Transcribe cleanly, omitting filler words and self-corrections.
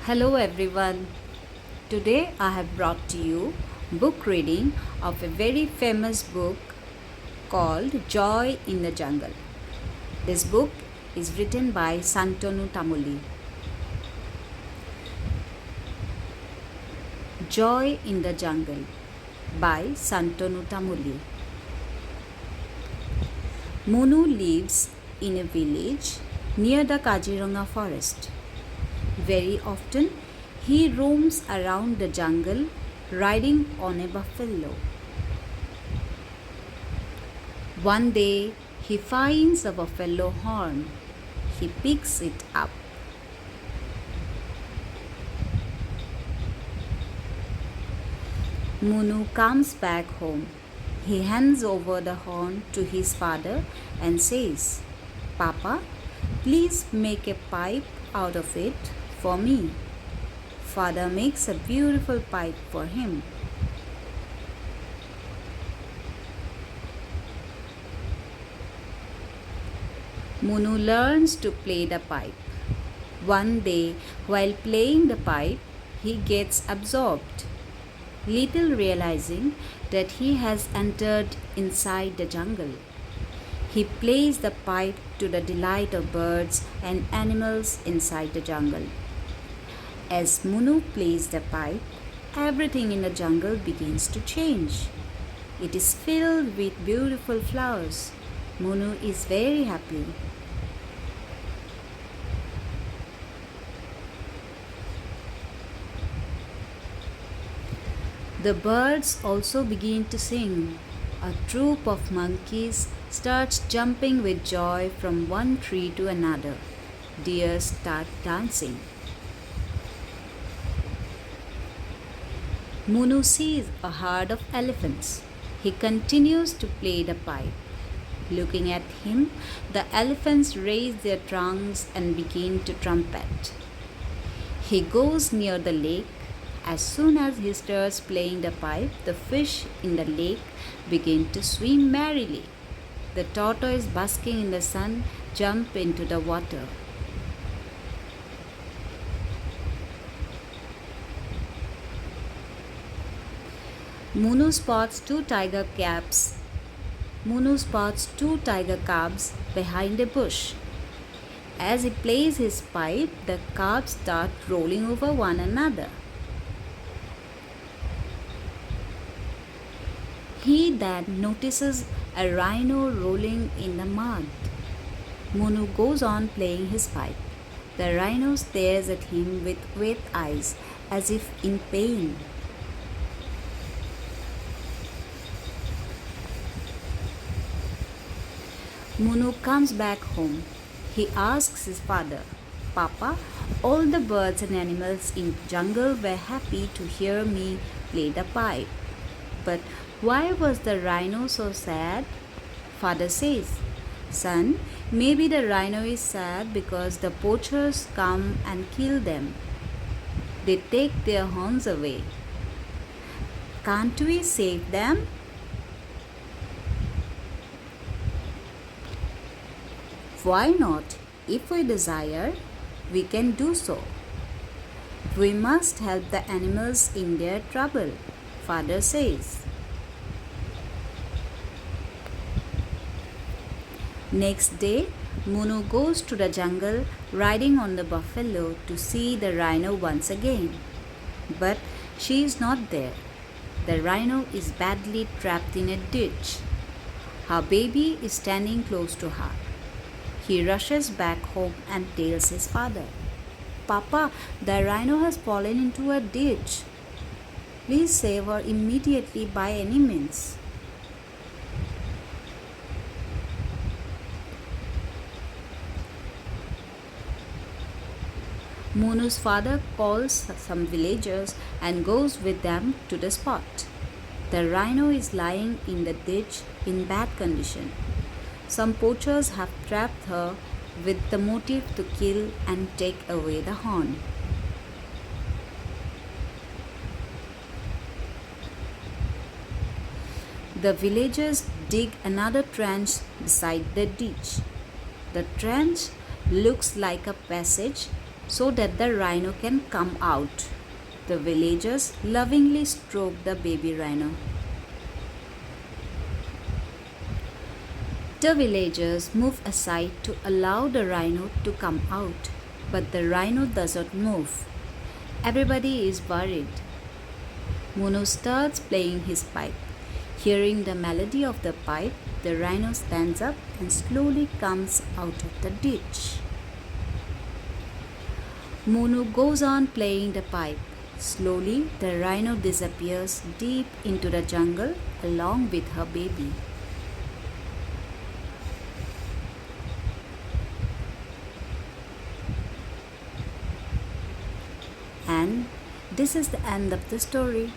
Hello everyone. Today I have brought to you book reading of a very famous book called Joy in the Jungle. This book is written by Santanoo Tamuly. Joy in the Jungle by Santanoo Tamuly. Monu lives in a village near the Kaziranga forest. Very often, he roams around the jungle riding on a buffalo. One day, he finds a buffalo horn. He picks it up. Monu comes back home. He hands over the horn to his father and says, "Papa, please make a pipe out of it for me." Father makes a beautiful pipe for him. Monu learns to play the pipe. One day, while playing the pipe, he gets absorbed, little realizing that he has entered inside the jungle. He plays the pipe to the delight of birds and animals inside the jungle. As Monu plays the pipe, everything in the jungle begins to change. It is filled with beautiful flowers. Monu is very happy. The birds also begin to sing. A troop of monkeys starts jumping with joy from one tree to another. Deer start dancing. Monu sees a herd of elephants. He continues to play the pipe. Looking at him, the elephants raise their trunks and begin to trumpet. He goes near the lake. As soon as he starts playing the pipe, the fish in the lake begin to swim merrily. The tortoise basking in the sun jump into the water. Monu spots two tiger cubs behind a bush. As he plays his pipe, the cubs start rolling over one another. He then notices a rhino rolling in the mud. Monu goes on playing his pipe. The rhino stares at him with wet eyes as if in pain. Monu comes back home. He asks his father, "Papa, all the birds and animals in the jungle were happy to hear me play the pipe. But why was the rhino so sad?" Father says, "Son, maybe the rhino is sad because the poachers come and kill them. They take their horns away. Can't we save them?" "Why not? If we desire, we can do so. We must help the animals in their trouble," Father says. Next day, Monu goes to the jungle riding on the buffalo to see the rhino once again. But she is not there. The rhino is badly trapped in a ditch. Her baby is standing close to her. He rushes back home and tells his father, "Papa, the rhino has fallen into a ditch. Please save her immediately by any means." Monu's father calls some villagers and goes with them to the spot. The rhino is lying in the ditch in bad condition. Some poachers have trapped her with the motive to kill and take away the horn. The villagers dig another trench beside the ditch. The trench looks like a passage so that the rhino can come out. The villagers lovingly stroke the baby rhino. The villagers move aside to allow the rhino to come out, but the rhino doesn't move. Everybody is worried. Munu starts playing his pipe. Hearing the melody of the pipe, the rhino stands up and slowly comes out of the ditch. Munu goes on playing the pipe. Slowly, the rhino disappears deep into the jungle along with her baby. And this is the end of the story.